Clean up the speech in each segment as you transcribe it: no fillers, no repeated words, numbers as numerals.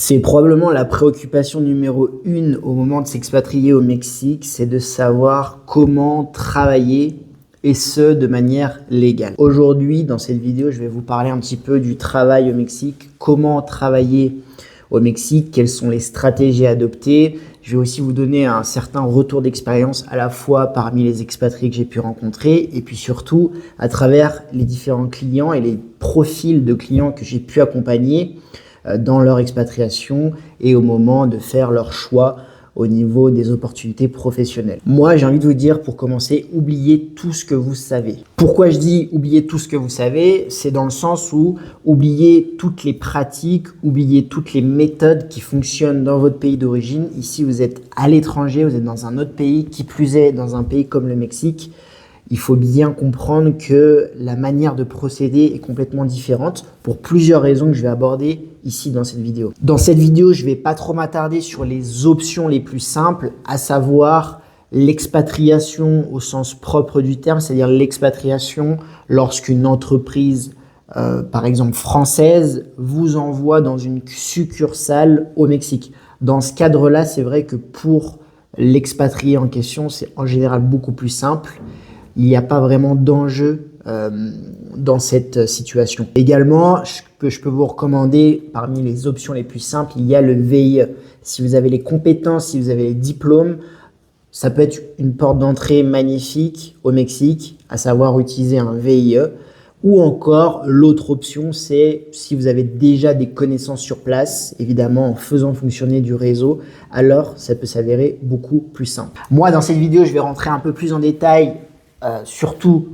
C'est probablement la préoccupation numéro 1 au moment de s'expatrier au Mexique, c'est de savoir comment travailler et ce, de manière légale. Aujourd'hui, dans cette vidéo, je vais vous parler un petit peu du travail au Mexique, comment travailler au Mexique, quelles sont les stratégies à adopter. Je vais aussi vous donner un certain retour d'expérience à la fois parmi les expatriés que j'ai pu rencontrer et puis surtout à travers les différents clients et les profils de clients que j'ai pu accompagner dans leur expatriation et au moment de faire leur choix au niveau des opportunités professionnelles. Moi, j'ai envie de vous dire, pour commencer, oubliez tout ce que vous savez. Pourquoi je dis oubliez tout ce que vous savez? C'est dans le sens où oubliez toutes les pratiques, oubliez toutes les méthodes qui fonctionnent dans votre pays d'origine. Ici, vous êtes à l'étranger, vous êtes dans un autre pays, qui plus est dans un pays comme le Mexique. Il faut bien comprendre que la manière de procéder est complètement différente pour plusieurs raisons que je vais aborder ici dans cette vidéo. Dans cette vidéo, je ne vais pas trop m'attarder sur les options les plus simples, à savoir l'expatriation au sens propre du terme, c'est-à-dire l'expatriation lorsqu'une entreprise, par exemple française, vous envoie dans une succursale au Mexique. Dans ce cadre-là, c'est vrai que pour l'expatrié en question, c'est en général beaucoup plus simple. Il n'y a pas vraiment d'enjeu dans cette situation. Également, je peux vous recommander, parmi les options les plus simples, il y a le VIE. Si vous avez les compétences, si vous avez les diplômes, ça peut être une porte d'entrée magnifique au Mexique, à savoir utiliser un VIE. Ou encore, l'autre option, c'est si vous avez déjà des connaissances sur place, évidemment en faisant fonctionner du réseau, alors ça peut s'avérer beaucoup plus simple. Moi, dans cette vidéo, je vais rentrer un peu plus en détail surtout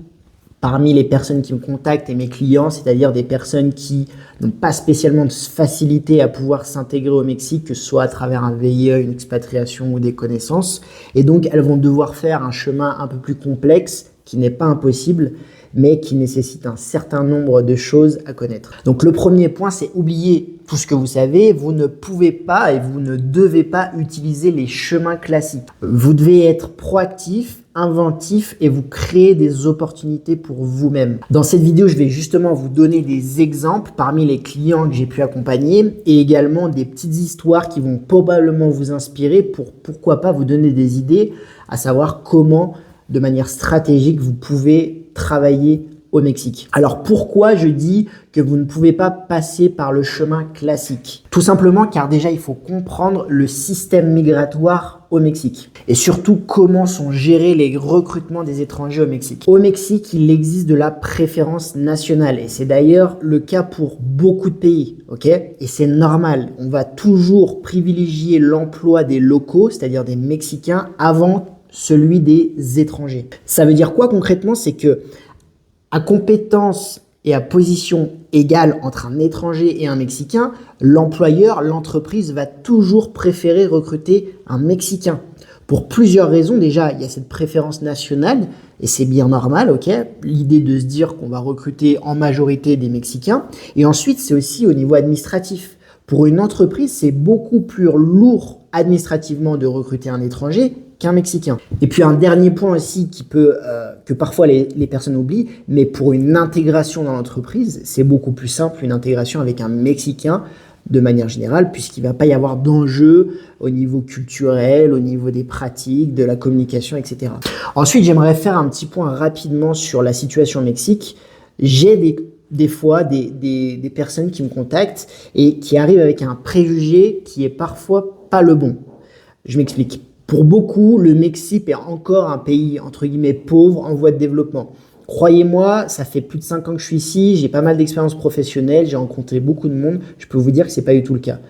parmi les personnes qui me contactent et mes clients, c'est-à-dire des personnes qui n'ont pas spécialement de facilité à pouvoir s'intégrer au Mexique, que ce soit à travers un VIE, une expatriation ou des connaissances. Et donc, elles vont devoir faire un chemin un peu plus complexe, qui n'est pas impossible, mais qui nécessite un certain nombre de choses à connaître. Donc, le premier point, c'est oublier tout ce que vous savez. Vous ne pouvez pas et vous ne devez pas utiliser les chemins classiques. Vous devez être proactif, inventif et vous créer des opportunités pour vous-même. Dans cette vidéo, je vais justement vous donner des exemples parmi les clients que j'ai pu accompagner et également des petites histoires qui vont probablement vous inspirer pour pourquoi pas vous donner des idées, à savoir comment de manière stratégique vous pouvez travailler au Mexique. Alors pourquoi je dis que vous ne pouvez pas passer par le chemin classique? Tout simplement car déjà il faut comprendre le système migratoire au Mexique et surtout comment sont gérés les recrutements des étrangers au Mexique. Au Mexique, il existe de la préférence nationale et c'est d'ailleurs le cas pour beaucoup de pays, ok? Et c'est normal, on va toujours privilégier l'emploi des locaux, c'est-à-dire des Mexicains, avant celui des étrangers. Ça veut dire quoi concrètement? C'est que à compétence et à position égale entre un étranger et un Mexicain, l'employeur, l'entreprise va toujours préférer recruter un Mexicain. Pour plusieurs raisons, déjà, il y a cette préférence nationale et c'est bien normal, ok? L'idée de se dire qu'on va recruter en majorité des Mexicains. Et ensuite, c'est aussi au niveau administratif. Pour une entreprise, c'est beaucoup plus lourd administrativement de recruter un étranger qu'un Mexicain. Et puis un dernier point aussi que parfois les personnes oublient, mais pour une intégration dans l'entreprise, c'est beaucoup plus simple une intégration avec un Mexicain de manière générale, puisqu'il ne va pas y avoir d'enjeux au niveau culturel, au niveau des pratiques, de la communication, etc. Ensuite, j'aimerais faire un petit point rapidement sur la situation au Mexique. J'ai des fois des personnes qui me contactent et qui arrivent avec un préjugé qui est parfois pas le bon. Je m'explique. Pour beaucoup, le Mexique est encore un pays, entre guillemets, pauvre, en voie de développement. Croyez-moi, ça fait plus de 5 ans que je suis ici, j'ai pas mal d'expérience professionnelle, j'ai rencontré beaucoup de monde, je peux vous dire que c'est pas du tout le cas.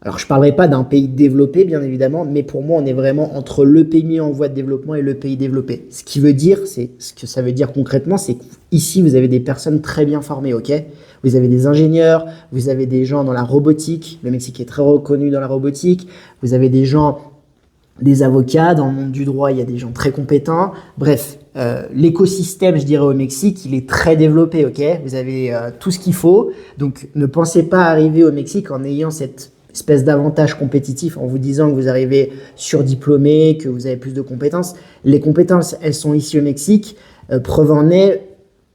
Alors, je ne parlerai pas d'un pays développé, bien évidemment, mais pour moi, on est vraiment entre le pays en voie de développement et le pays développé. Ce que ça veut dire concrètement, c'est qu'ici, vous avez des personnes très bien formées, ok? Vous avez des ingénieurs, vous avez des gens dans la robotique, le Mexique est très reconnu dans la robotique, vous avez des gens, des avocats, dans le monde du droit, il y a des gens très compétents. Bref, l'écosystème, je dirais, au Mexique, il est très développé, ok? Vous avez tout ce qu'il faut. Donc, ne pensez pas arriver au Mexique en ayant cette espèce d'avantage compétitif en vous disant que vous arrivez surdiplômé, que vous avez plus de compétences. Les compétences, elles sont ici au Mexique. Preuve en est,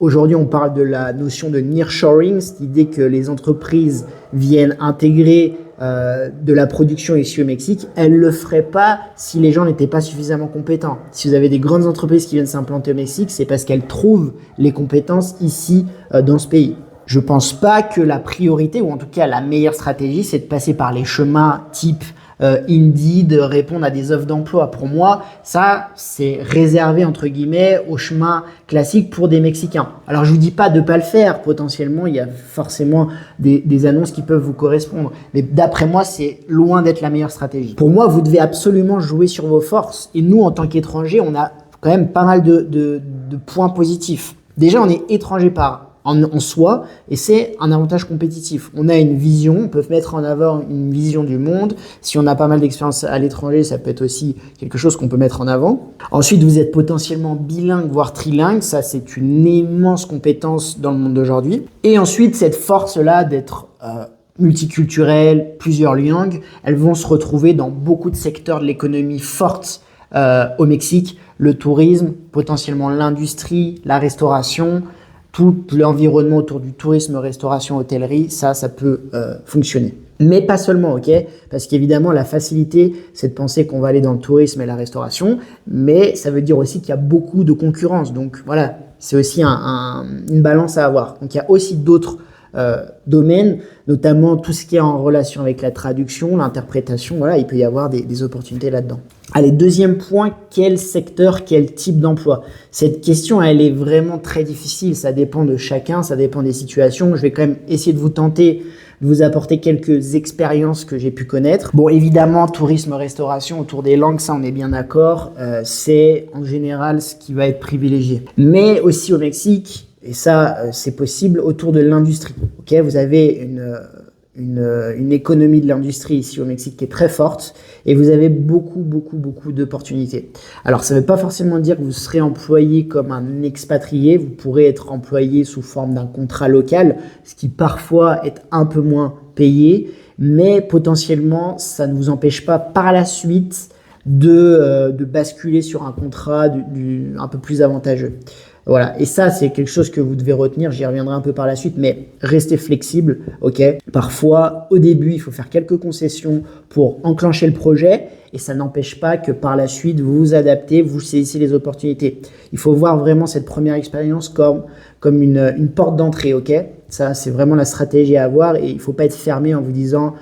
aujourd'hui, on parle de la notion de nearshoring, c'est l'idée que les entreprises viennent intégrer de la production ici au Mexique, elle ne le ferait pas si les gens n'étaient pas suffisamment compétents. Si vous avez des grandes entreprises qui viennent s'implanter au Mexique, c'est parce qu'elles trouvent les compétences ici dans ce pays. Je ne pense pas que la priorité, ou en tout cas la meilleure stratégie, c'est de passer par les chemins type Indeed, de répondre à des offres d'emploi. Pour moi, ça, c'est réservé, entre guillemets, au chemin classique pour des Mexicains. Alors, je vous dis pas de pas le faire. Potentiellement, il y a forcément des annonces qui peuvent vous correspondre. Mais d'après moi, c'est loin d'être la meilleure stratégie. Pour moi, vous devez absolument jouer sur vos forces. Et nous, en tant qu'étrangers, on a quand même pas mal de points positifs. Déjà, on est étranger en soi, et c'est un avantage compétitif. On a une vision, on peut mettre en avant une vision du monde. Si on a pas mal d'expérience à l'étranger, ça peut être aussi quelque chose qu'on peut mettre en avant. Ensuite, vous êtes potentiellement bilingue, voire trilingue. Ça, c'est une immense compétence dans le monde d'aujourd'hui. Et ensuite, cette force-là d'être multiculturel, plusieurs langues, elles vont se retrouver dans beaucoup de secteurs de l'économie forte au Mexique. Le tourisme, potentiellement l'industrie, la restauration, tout l'environnement autour du tourisme, restauration, hôtellerie, ça peut fonctionner. Mais pas seulement, ok? Parce qu'évidemment, la facilité, c'est de penser qu'on va aller dans le tourisme et la restauration, mais ça veut dire aussi qu'il y a beaucoup de concurrence. Donc voilà, c'est aussi une balance à avoir. Donc il y a aussi d'autres domaines, notamment tout ce qui est en relation avec la traduction, l'interprétation. Voilà, il peut y avoir des opportunités là-dedans. Allez, deuxième point, quel secteur, quel type d'emploi? Cette question, elle est vraiment très difficile. Ça dépend de chacun, ça dépend des situations. Je vais quand même essayer de vous tenter de vous apporter quelques expériences que j'ai pu connaître. Bon, évidemment, tourisme, restauration, autour des langues, ça, on est bien d'accord. C'est en général ce qui va être privilégié. Mais aussi au Mexique, et ça, c'est possible autour de l'industrie. Ok, vous avez une économie de l'industrie ici au Mexique qui est très forte et vous avez beaucoup d'opportunités. Alors, ça ne veut pas forcément dire que vous serez employé comme un expatrié. Vous pourrez être employé sous forme d'un contrat local, ce qui parfois est un peu moins payé, mais potentiellement, ça ne vous empêche pas par la suite de basculer sur un contrat un peu plus avantageux. Voilà, et ça, c'est quelque chose que vous devez retenir, j'y reviendrai un peu par la suite, mais restez flexible, ok? Parfois, au début, il faut faire quelques concessions pour enclencher le projet, et ça n'empêche pas que par la suite, vous vous adaptez, vous saisissez les opportunités. Il faut voir vraiment cette première expérience comme une porte d'entrée, ok? Ça, c'est vraiment la stratégie à avoir et il ne faut pas être fermé en vous disant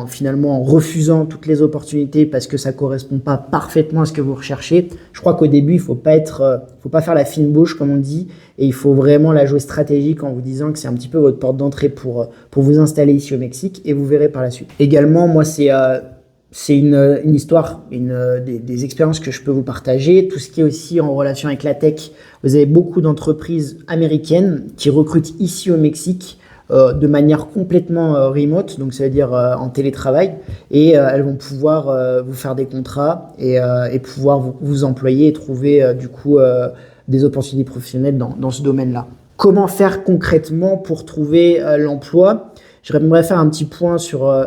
finalement en refusant toutes les opportunités parce que ça ne correspond pas parfaitement à ce que vous recherchez. Je crois qu'au début, il ne faut pas faire la fine bouche comme on dit et il faut vraiment la jouer stratégique en vous disant que c'est un petit peu votre porte d'entrée pour vous installer ici au Mexique et vous verrez par la suite. Également, moi, c'est une histoire, des expériences que je peux vous partager. Tout ce qui est aussi en relation avec la tech. Vous avez beaucoup d'entreprises américaines qui recrutent ici au Mexique de manière complètement remote, donc ça veut dire en télétravail. Et elles vont pouvoir vous faire des contrats et pouvoir vous employer et trouver du coup des opportunités professionnelles dans ce domaine-là. Comment faire concrètement pour trouver l'emploi? J'aimerais faire un petit point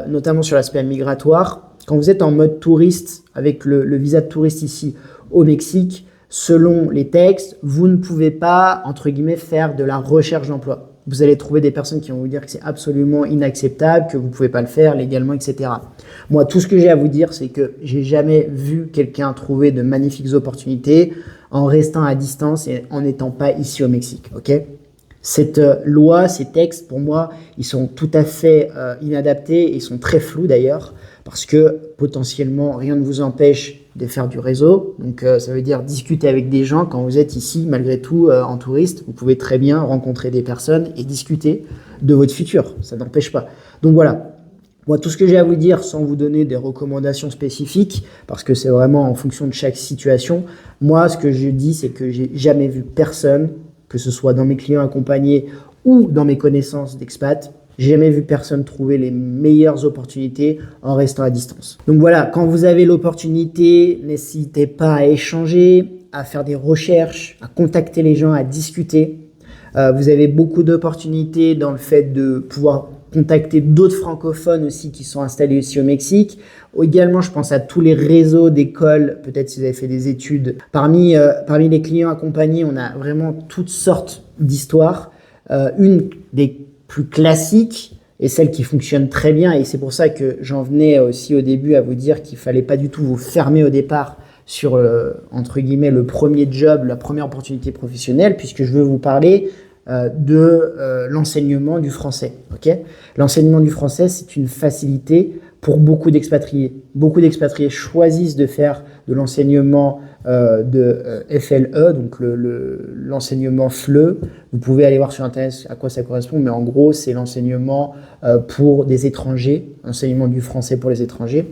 notamment sur l'aspect migratoire. Quand vous êtes en mode touriste, avec le visa de touriste ici au Mexique, selon les textes, vous ne pouvez pas, entre guillemets, faire de la recherche d'emploi. Vous allez trouver des personnes qui vont vous dire que c'est absolument inacceptable, que vous ne pouvez pas le faire légalement, etc. Moi, tout ce que j'ai à vous dire, c'est que j'ai jamais vu quelqu'un trouver de magnifiques opportunités en restant à distance et en n'étant pas ici au Mexique, ok ? Cette loi, ces textes, pour moi, ils sont tout à fait inadaptés et ils sont très flous d'ailleurs parce que potentiellement, rien ne vous empêche de faire du réseau. Donc, ça veut dire discuter avec des gens. Quand vous êtes ici, malgré tout, en touriste, vous pouvez très bien rencontrer des personnes et discuter de votre futur. Ça n'empêche pas. Donc voilà. Moi, tout ce que j'ai à vous dire, sans vous donner des recommandations spécifiques, parce que c'est vraiment en fonction de chaque situation, moi, ce que je dis, c'est que j'ai jamais vu personne, que ce soit dans mes clients accompagnés ou dans mes connaissances d'expat, j'ai jamais vu personne trouver les meilleures opportunités en restant à distance. Donc voilà, quand vous avez l'opportunité, n'hésitez pas à échanger, à faire des recherches, à contacter les gens, à discuter. Vous avez beaucoup d'opportunités dans le fait de pouvoir contacter d'autres francophones aussi qui sont installés ici au Mexique. Également, je pense à tous les réseaux d'écoles, peut-être si vous avez fait des études. Parmi les clients accompagnés, on a vraiment toutes sortes d'histoires. Une des plus classiques, et celle qui fonctionne très bien. Et c'est pour ça que j'en venais aussi au début à vous dire qu'il fallait pas du tout vous fermer au départ sur, entre guillemets, le premier job, la première opportunité professionnelle, puisque je veux vous parler de l'enseignement du français. Okay, l'enseignement du français, c'est une facilité pour beaucoup d'expatriés. Beaucoup d'expatriés choisissent de faire de l'enseignement de FLE, donc l'enseignement FLE. Vous pouvez aller voir sur Internet à quoi ça correspond, mais en gros, c'est l'enseignement pour des étrangers, enseignement du français pour les étrangers.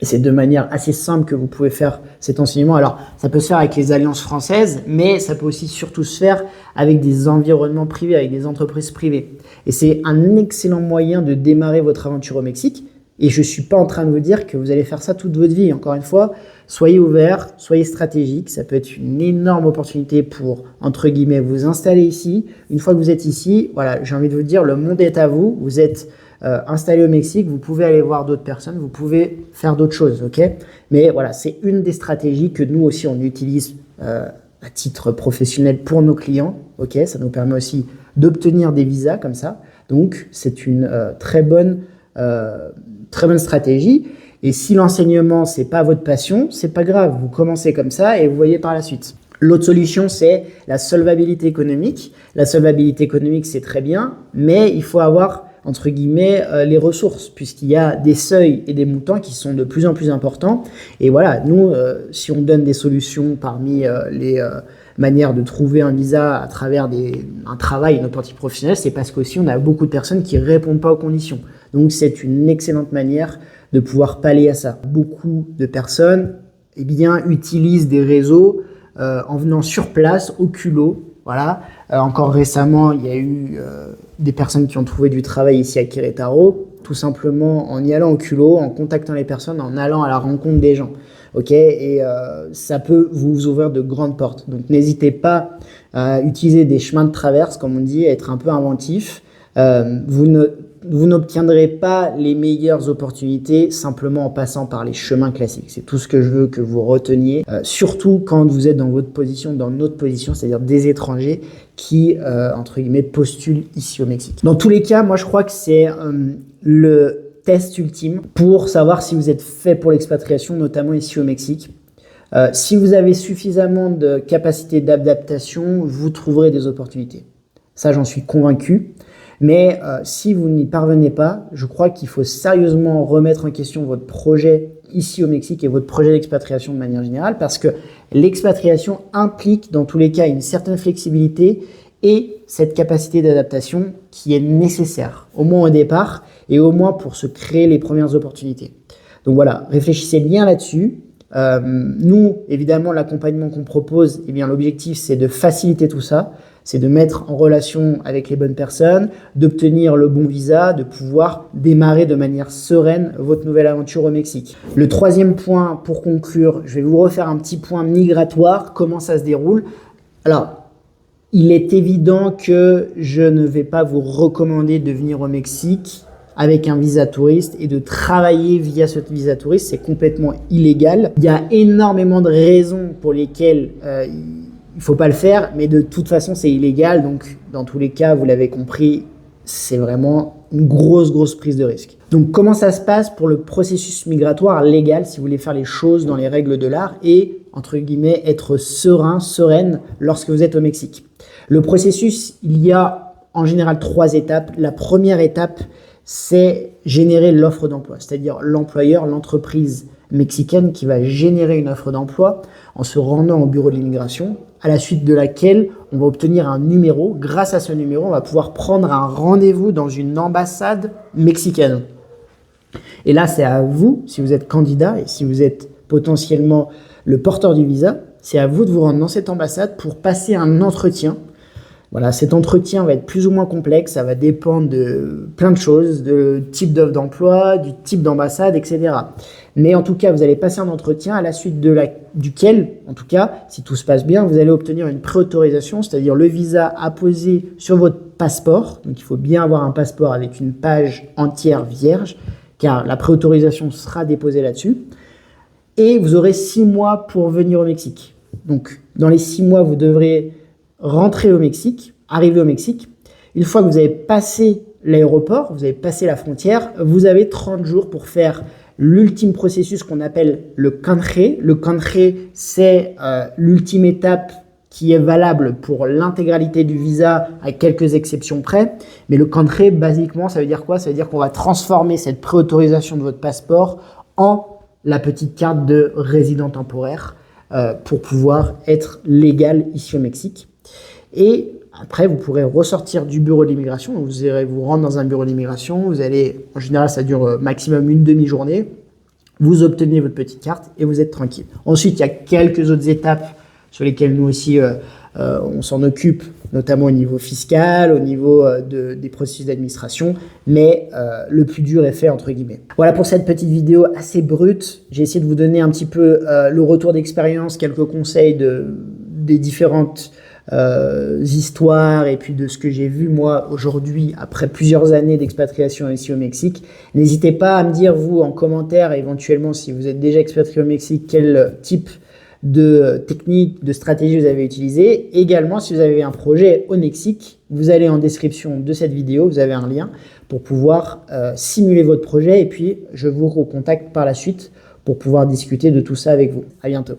Et c'est de manière assez simple que vous pouvez faire cet enseignement. Alors, ça peut se faire avec les alliances françaises, mais ça peut aussi surtout se faire avec des environnements privés, avec des entreprises privées. Et c'est un excellent moyen de démarrer votre aventure au Mexique. Et je ne suis pas en train de vous dire que vous allez faire ça toute votre vie. Encore une fois, soyez ouverts, soyez stratégiques. Ça peut être une énorme opportunité pour, entre guillemets, vous installer ici. Une fois que vous êtes ici, voilà, j'ai envie de vous dire, le monde est à vous. Vous êtes installé au Mexique, vous pouvez aller voir d'autres personnes, vous pouvez faire d'autres choses, ok? Mais voilà, c'est une des stratégies que nous aussi, on utilise à titre professionnel pour nos clients, ok? Ça nous permet aussi d'obtenir des visas comme ça. Donc, c'est une très bonne stratégie. Et si l'enseignement, c'est pas votre passion, c'est pas grave. Vous commencez comme ça et vous voyez par la suite. L'autre solution, c'est la solvabilité économique. La solvabilité économique, c'est très bien, mais il faut avoir, entre guillemets, les ressources, puisqu'il y a des seuils et des montants qui sont de plus en plus importants. Et voilà, nous, si on donne des solutions parmi les manières de trouver un visa à travers un travail, une opportunité professionnelle, c'est parce qu'aussi on a beaucoup de personnes qui ne répondent pas aux conditions. Donc, c'est une excellente manière de pouvoir pallier à ça. Beaucoup de personnes utilisent des réseaux en venant sur place, au culot. Voilà. Encore récemment, il y a eu des personnes qui ont trouvé du travail ici à Querétaro, tout simplement en y allant au culot, en contactant les personnes, en allant à la rencontre des gens. Ok, et ça peut vous ouvrir de grandes portes. Donc, n'hésitez pas à utiliser des chemins de traverse, comme on dit, à être un peu inventif. Vous n'obtiendrez pas les meilleures opportunités simplement en passant par les chemins classiques. C'est tout ce que je veux que vous reteniez, surtout quand vous êtes dans votre position, dans notre position, c'est-à-dire des étrangers qui, entre guillemets, postulent ici au Mexique. Dans tous les cas, moi, je crois que c'est le test ultime pour savoir si vous êtes fait pour l'expatriation, notamment ici au Mexique. Si vous avez suffisamment de capacité d'adaptation, vous trouverez des opportunités. Ça, j'en suis convaincu. Mais si vous n'y parvenez pas, je crois qu'il faut sérieusement remettre en question votre projet ici au Mexique et votre projet d'expatriation de manière générale, parce que l'expatriation implique dans tous les cas une certaine flexibilité et cette capacité d'adaptation qui est nécessaire, au moins au départ et au moins pour se créer les premières opportunités. Donc voilà, réfléchissez bien là-dessus. Nous, évidemment, l'accompagnement qu'on propose, eh bien, l'objectif, c'est de faciliter tout ça. C'est de mettre en relation avec les bonnes personnes, d'obtenir le bon visa, de pouvoir démarrer de manière sereine votre nouvelle aventure au Mexique. Le troisième point, pour conclure, je vais vous refaire un petit point migratoire, comment ça se déroule. Alors, il est évident que je ne vais pas vous recommander de venir au Mexique avec un visa touriste et de travailler via ce visa touriste, c'est complètement illégal. Il y a énormément de raisons pour lesquelles il ne faut pas le faire, mais de toute façon, c'est illégal. Donc, dans tous les cas, vous l'avez compris, c'est vraiment une grosse prise de risque. Donc, comment ça se passe pour le processus migratoire légal, si vous voulez faire les choses dans les règles de l'art et, entre guillemets, être sereine lorsque vous êtes au Mexique? Le processus, il y a en général 3 étapes. La première étape, c'est générer l'offre d'emploi, c'est-à-dire l'employeur, l'entreprise mexicaine qui va générer une offre d'emploi en se rendant au bureau de l'immigration, à la suite de laquelle on va obtenir un numéro. Grâce à ce numéro, on va pouvoir prendre un rendez-vous dans une ambassade mexicaine. Et là, c'est à vous, si vous êtes candidat et si vous êtes potentiellement le porteur du visa, c'est à vous de vous rendre dans cette ambassade pour passer un entretien. Voilà, cet entretien va être plus ou moins complexe, ça va dépendre de plein de choses, de type d'offre d'emploi, du type d'ambassade, etc. Mais en tout cas, vous allez passer un entretien à la suite duquel, en tout cas, si tout se passe bien, vous allez obtenir une préautorisation, c'est-à-dire le visa apposé sur votre passeport. Donc, il faut bien avoir un passeport avec une page entière vierge, car la préautorisation sera déposée là-dessus. Et vous aurez 6 mois pour venir au Mexique. Donc, dans les 6 mois, vous devrez rentrer au Mexique, arriver au Mexique. Une fois que vous avez passé l'aéroport, vous avez passé la frontière, vous avez 30 jours pour faire l'ultime processus qu'on appelle le canje. Le canje, c'est l'ultime étape qui est valable pour l'intégralité du visa, à quelques exceptions près. Mais le canje, basiquement, ça veut dire quoi? Ça veut dire qu'on va transformer cette préautorisation de votre passeport en la petite carte de résident temporaire pour pouvoir être légal ici au Mexique. Et après, vous pourrez ressortir du bureau de l'immigration. Vous irez vous rendre dans un bureau d'immigration. Vous allez, en général, ça dure maximum une demi-journée. Vous obtenez votre petite carte et vous êtes tranquille. Ensuite, il y a quelques autres étapes sur lesquelles nous aussi, on s'en occupe, notamment au niveau fiscal, au niveau des processus d'administration. Mais le plus dur est fait, entre guillemets. Voilà pour cette petite vidéo assez brute. J'ai essayé de vous donner un petit peu le retour d'expérience, quelques conseils des différentes histoires et puis de ce que j'ai vu moi aujourd'hui après plusieurs années d'expatriation ici au Mexique. N'hésitez pas à me dire vous en commentaire éventuellement si vous êtes déjà expatrié au Mexique quel type de technique, de stratégie vous avez utilisé. Également si vous avez un projet au Mexique, vous allez en description de cette vidéo, vous avez un lien pour pouvoir simuler votre projet et puis je vous recontacte par la suite pour pouvoir discuter de tout ça avec vous. À bientôt.